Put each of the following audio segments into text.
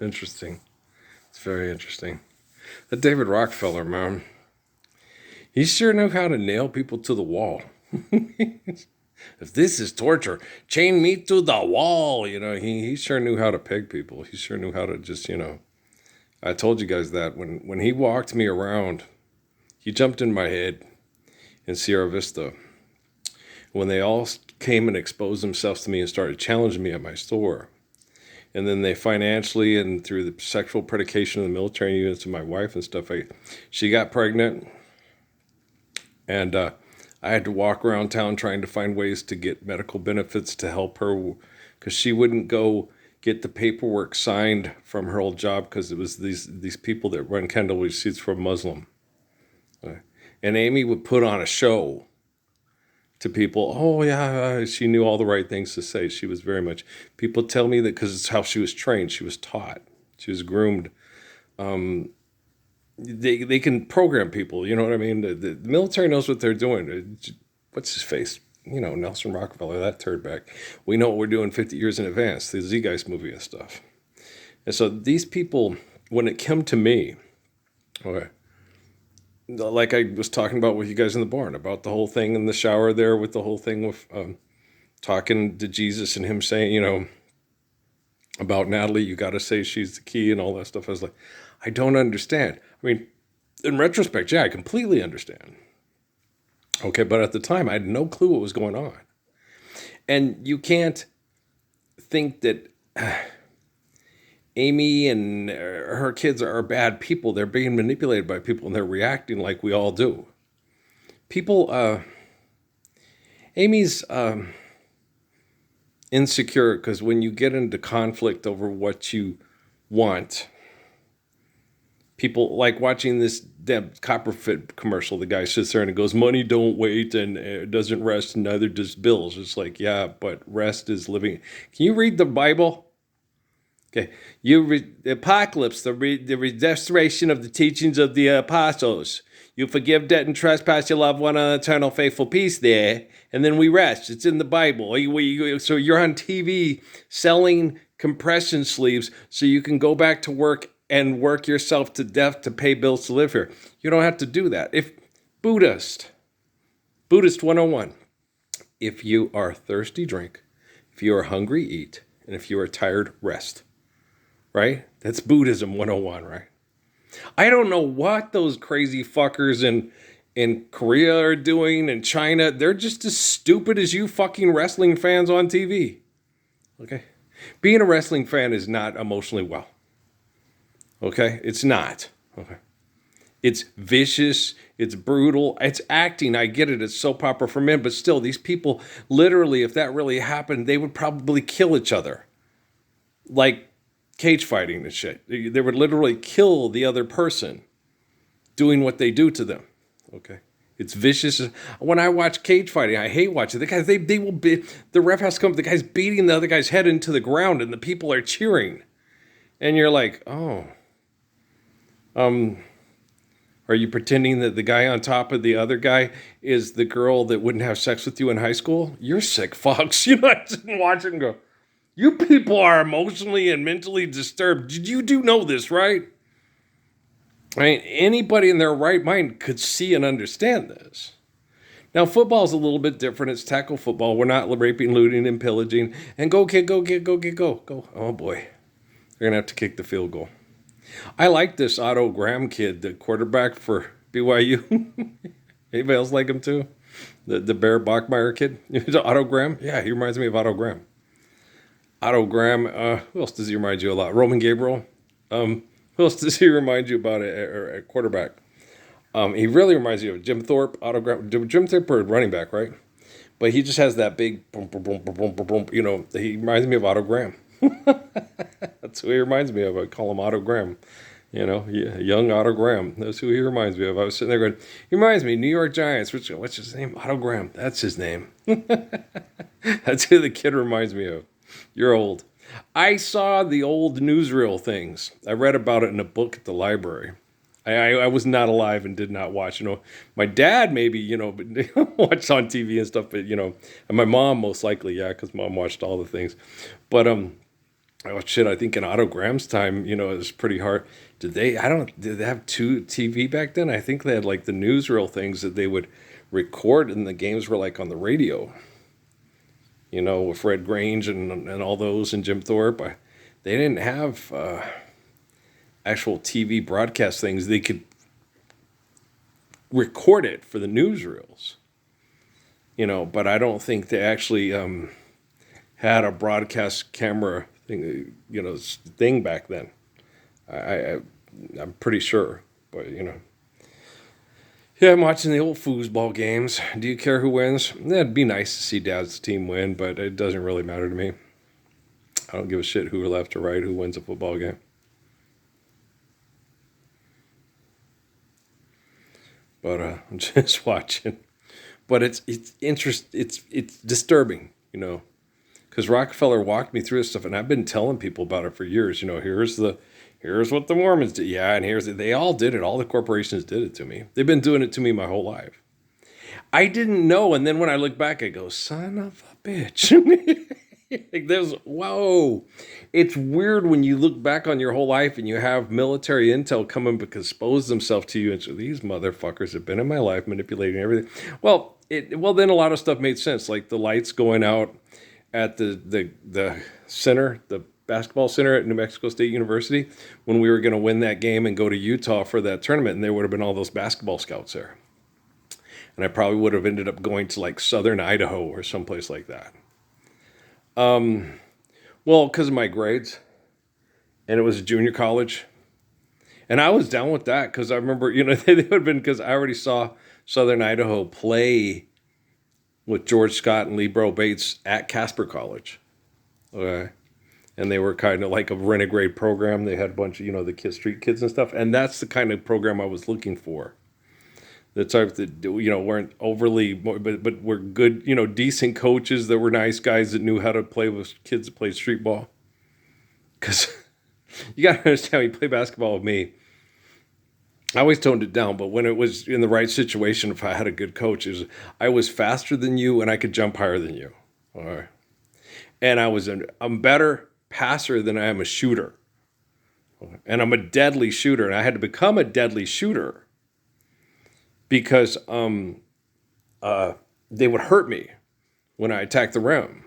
Interesting. It's very interesting. That David Rockefeller, man, he sure knew how to nail people to the wall. If this is torture, chain me to the wall. He sure knew how to peg people. He sure knew how to just. I told you guys that when he walked me around, he jumped in my head in Sierra Vista. When they all came and exposed themselves to me and started challenging me at my store. And then they financially and through the sexual predication of the military units of my wife and stuff, she got pregnant. And I had to walk around town trying to find ways to get medical benefits to help her because she wouldn't go get the paperwork signed from her old job because it was these people that run Kendall receipts for a Muslim. And Amy would put on a show to people. Oh, yeah, she knew all the right things to say. She was very much, people tell me that because it's how she was trained. She was taught. She was groomed. They can program people, you know what I mean? The military knows what they're doing. What's his face? Nelson Rockefeller, that turd back. We know what we're doing 50 years in advance, the Z Guys movie and stuff. And so these people, when it came to me, okay, like I was talking about with you guys in the barn, about the whole thing in the shower there with the whole thing with talking to Jesus and him saying, about Natalie, you got to say she's the key and all that stuff. I was like, I don't understand. I mean, in retrospect, yeah, I completely understand. Okay, but at the time, I had no clue what was going on. And you can't think that Amy and her kids are bad people. They're being manipulated by people, and they're reacting like we all do. People, Amy's insecure because when you get into conflict over what you want, people like watching this damn Copperfit commercial. The guy sits there and goes, "Money don't wait and it doesn't rest, and neither does bills." It's like, yeah, but rest is living. Can you read the Bible? Okay, the apocalypse, the restoration of the teachings of the apostles. You forgive debt and trespass, you love one another, eternal faithful peace there, and then we rest. It's in the Bible. So you're on TV selling compression sleeves so you can go back to work and work yourself to death to pay bills to live here. You don't have to do that. If Buddhist 101, if you are thirsty, drink. If you are hungry, eat. And if you are tired, rest. Right? That's Buddhism 101, right? I don't know what those crazy fuckers in Korea are doing, in China. They're just as stupid as you fucking wrestling fans on TV. Okay? Being a wrestling fan is not emotionally well. Okay? It's not. Okay? It's vicious. It's brutal. It's acting. I get it. It's soap opera for men. But still, these people, literally, if that really happened, they would probably kill each other. Like cage fighting and shit. They would literally kill the other person doing what they do to them. Okay? It's vicious. When I watch cage fighting, I hate watching. The guys, they will be, the ref has to come, the guy's beating the other guy's head into the ground and the people are cheering. And you're like, oh. Are you pretending that the guy on top of the other guy is the girl that wouldn't have sex with you in high school? You're sick fucks. I didn't watch it and go, you people are emotionally and mentally disturbed. You do know this, right? I mean, anybody in their right mind could see and understand this. Now, football's a little bit different. It's tackle football. We're not raping, looting, and pillaging. And go, kid, go, kid, go, kid, go. Go. Oh, boy. They're going to have to kick the field goal. I like this Otto Graham kid, the quarterback for BYU. Anybody else like him, too? The Bear Bachmeyer kid? Otto Graham? Yeah, he reminds me of Otto Graham. Otto Graham, who else does he remind you a lot? Roman Gabriel. Who else does he remind you about a quarterback? He really reminds you of Jim Thorpe, Otto Graham. Jim Thorpe, running back, right? But he just has that big boom, boom, boom, boom, boom, boom. He reminds me of Otto Graham. That's who he reminds me of. I call him Otto Graham. Young Otto Graham. That's who he reminds me of. I was sitting there going, he reminds me, New York Giants. What's his name? Otto Graham. That's his name. That's who the kid reminds me of. You're old. I saw the old newsreel things. I read about it in a book at the library. I was not alive and did not watch. My dad maybe, but watched on TV and stuff. But and my mom most likely, yeah, because mom watched all the things. But Oh shit! I think in Otto Graham's time, it was pretty hard. Did they? I don't. Did they have two TV back then? I think they had like the newsreel things that they would record, and the games were like on the radio. With Fred Grange and all those and Jim Thorpe. They didn't have actual TV broadcast things. They could record it for the newsreels. But I don't think they actually had a broadcast camera thing back then. I'm pretty sure, but yeah, I'm watching the old foosball games. Do you care who wins? It'd be nice to see Dad's team win, but it doesn't really matter to me. I don't give a shit who left or right, who wins a football game. But I'm just watching. But it's disturbing, because Rockefeller walked me through this stuff, and I've been telling people about it for years. Here's what the Mormons did. Yeah, and they all did it. All the corporations did it to me. They've been doing it to me my whole life. I didn't know, and then when I look back, I go, son of a bitch. Whoa. It's weird when you look back on your whole life and you have military intel come and expose themselves to you, and so these motherfuckers have been in my life manipulating everything. Well, then a lot of stuff made sense, like the lights going out at the center, the basketball center at New Mexico State University, when we were going to win that game and go to Utah for that tournament, and there would have been all those basketball scouts there. And I probably would have ended up going to like southern Idaho or someplace like that. Well, because of my grades, and it was a junior college, and I was down with that because I remember, they would have been, because I already saw southern Idaho play with George Scott and Lee Bro Bates at Casper College. Okay. And they were kind of like a renegade program. They had a bunch of, the street kids and stuff. And that's the kind of program I was looking for. The type that, weren't overly, but were good, decent coaches that were nice guys that knew how to play with kids that played street ball. Because you got to understand, when you play basketball with me, I always toned it down, but when it was in the right situation, if I had a good coach, I was faster than you and I could jump higher than you. All right. And I'm better passer than I am a shooter. And I'm a deadly shooter, and I had to become a deadly shooter because they would hurt me when I attacked the rim.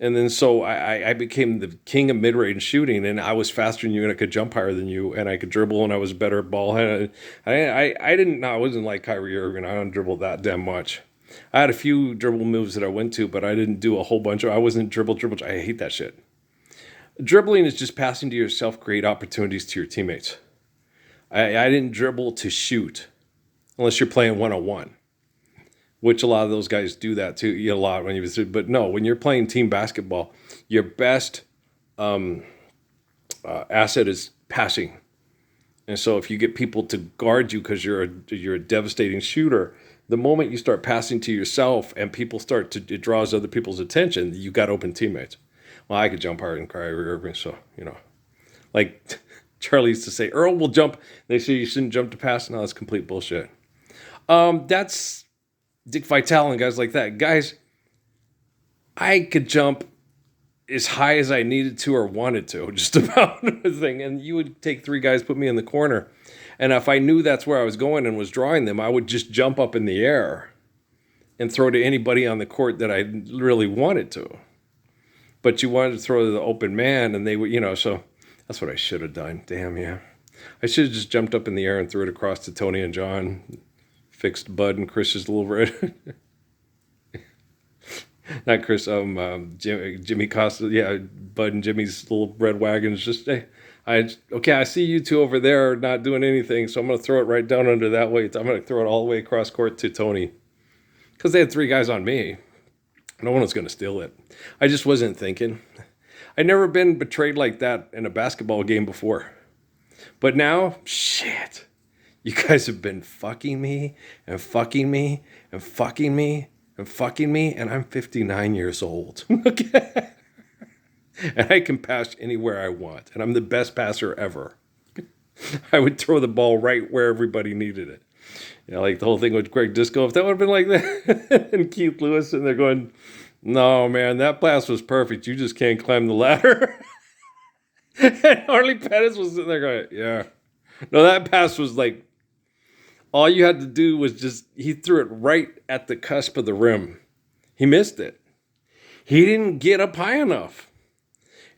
And then so I became the king of mid-range shooting, and I was faster than you, and I could jump higher than you, and I could dribble, and I was better at ball. I wasn't like Kyrie Irving. I don't dribble that damn much. I had a few dribble moves that I went to, but I didn't do a whole bunch I wasn't dribble. I hate that shit. Dribbling is just passing to yourself, create opportunities to your teammates. I didn't dribble to shoot unless you're playing one-on-one, which a lot of those guys do that too. A lot when but no, when you're playing team basketball, your best asset is passing. And so if you get people to guard you because you're a devastating shooter, the moment you start passing to yourself and people it draws other people's attention, you got open teammates. Well, I could jump higher than Kyrie Irving, so, like Charlie used to say, Earl will jump. They say you shouldn't jump to pass. No, that's complete bullshit. That's Dick Vitale and guys like that. Guys, I could jump as high as I needed to or wanted to, just about everything. And you would take three guys, put me in the corner. And if I knew that's where I was going and was drawing them, I would just jump up in the air and throw to anybody on the court that I really wanted to. But you wanted to throw to the open man, and they would, so that's what I should have done. Damn, yeah. I should have just jumped up in the air and threw it across to Tony and John, fixed Bud and Chris's little red. Not Chris, Jimmy Costa. Yeah, Bud and Jimmy's little red wagons. Just, hey, I see you two over there not doing anything, so I'm going to throw it right down under that weight. I'm going to throw it all the way across court to Tony. Because they had three guys on me. No one was going to steal it. I just wasn't thinking. I'd never been betrayed like that in a basketball game before. But now, shit. You guys have been fucking me and fucking me and fucking me and fucking me, and I'm 59 years old. Okay? And I can pass anywhere I want. And I'm the best passer ever. I would throw the ball right where everybody needed it. Like the whole thing with Greg Disco, if that would have been like that, and Keith Lewis, and they're going, no, man, that pass was perfect. You just can't climb the ladder. And Harley Pettis was sitting there going, yeah. No, that pass was like, all you had to do was just, he threw it right at the cusp of the rim. He missed it. He didn't get up high enough.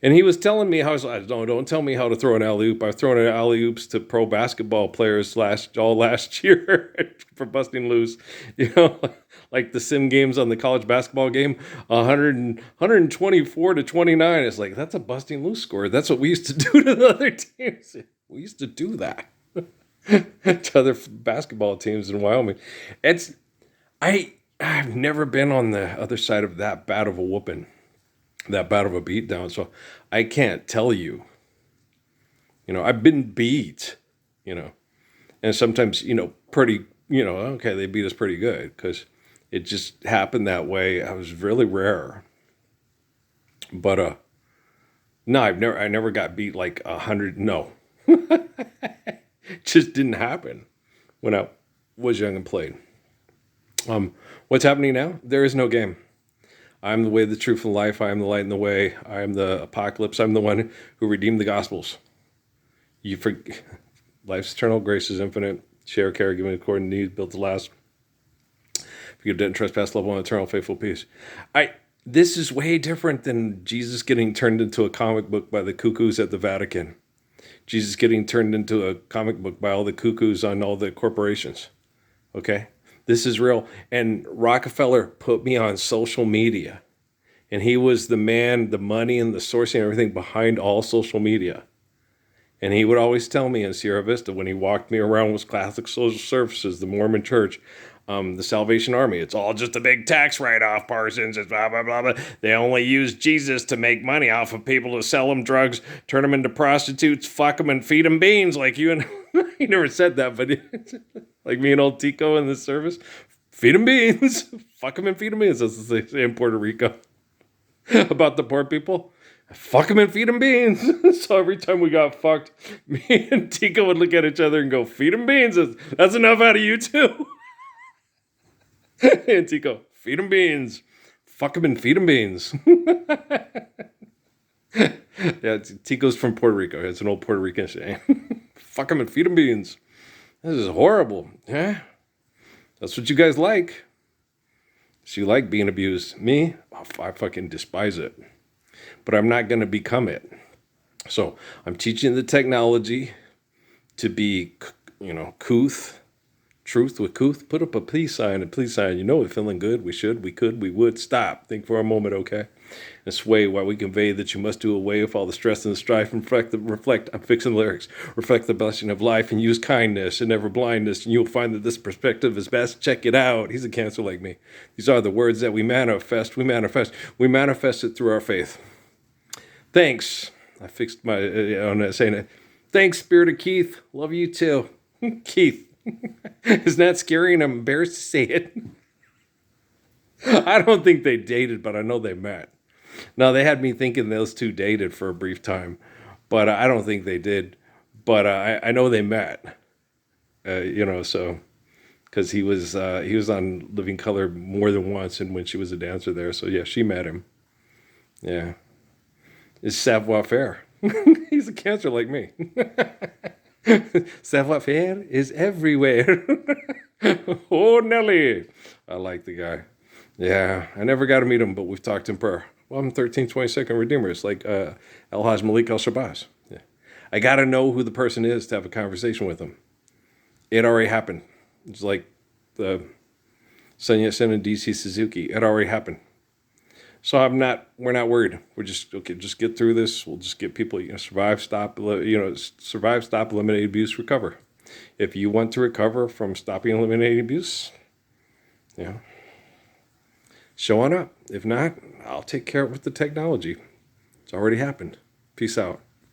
And he was telling me how, don't tell me how to throw an alley oop. I've thrown alley oops to pro basketball players last year for busting loose. You know, like the sim games on the college basketball game, 124 to 29. It's like, that's a busting loose score. That's what we used to do to the other teams. We used to do that to other basketball teams in Wyoming. It's, I've never been on the other side of that bad of a whooping, that bad of a beatdown. So I can't tell you, I've been beat, and sometimes, pretty, okay, they beat us pretty good because it just happened that way. I was really rare, but, no, I never got beat like 100. No, just didn't happen when I was young and played. What's happening now? There is no game. I am the way, the truth, and life. I am the light and the way. I am the apocalypse. I'm the one who redeemed the Gospels. Life's eternal, grace is infinite. Share, care, given according to needs, built to last. Forgive debt and trespass, love one, eternal, faithful peace. This is way different than Jesus getting turned into a comic book by the cuckoos at the Vatican. Jesus getting turned into a comic book by all the cuckoos on all the corporations. Okay? This is real. And Rockefeller put me on social media. And he was the man, the money, and the sourcing and everything behind all social media. And he would always tell me in Sierra Vista when he walked me around with Catholic Social Services, the Mormon Church, the Salvation Army, it's all just a big tax write-off, Parsons. It's blah, blah, blah, blah. They only use Jesus to make money off of people, to sell them drugs, turn them into prostitutes, fuck them, and feed them beans like you and... He never said that, but like me and old Tico in this service, feed them beans, fuck them and feed them beans. That's what they say in Puerto Rico about the poor people. Fuck them and feed them beans. So every time we got fucked, me and Tico would look at each other and go, feed them beans. That's enough out of you too. And Tico, feed them beans. Fuck them and feed them beans. Yeah, Tico's from Puerto Rico. It's an old Puerto Rican saying. Fuck them and feed them beans. This is horrible. Yeah, that's what you guys like. So you like being abused. Me, I fucking despise it. But I'm not going to become it. So I'm teaching the technology to be, couth. Truth with couth. Put up a please sign. We're feeling good. We should, we could, we would. Stop. Think for a moment, okay? And sway while we convey that you must do away with all the stress and the strife and reflect. I'm fixing the lyrics. Reflect the blessing of life and use kindness and never blindness. And you'll find that this perspective is best. Check it out. He's a Cancer like me. These are the words that we manifest. We manifest it through our faith. Thanks. I fixed my on saying it. Thanks, Spirit of Keith. Love you too. Keith. Isn't that scary? And I'm embarrassed to say it. I don't think they dated, but I know they met. Now, they had me thinking those two dated for a brief time, but I don't think they did. But I know they met, so because he was on Living Color more than once, and when she was a dancer there. So, yeah, she met him. Yeah. It's savoir faire. He's a Cancer like me. Savoir faire is everywhere. Oh, Nelly. I like the guy. Yeah, I never got to meet him, but we've talked in prayer. Well, I'm 1322nd Redeemer. It's like El Haj Malik El Shabazz. Yeah. I got to know who the person is to have a conversation with them. It already happened. It's like the Sun Yat-sen and DC Suzuki. It already happened. So we're not worried. We're just, okay, just get through this. We'll just get people, survive, stop, eliminate abuse, recover. If you want to recover from stopping, eliminating abuse, show on up. If not, I'll take care of it with the technology. It's already happened. Peace out.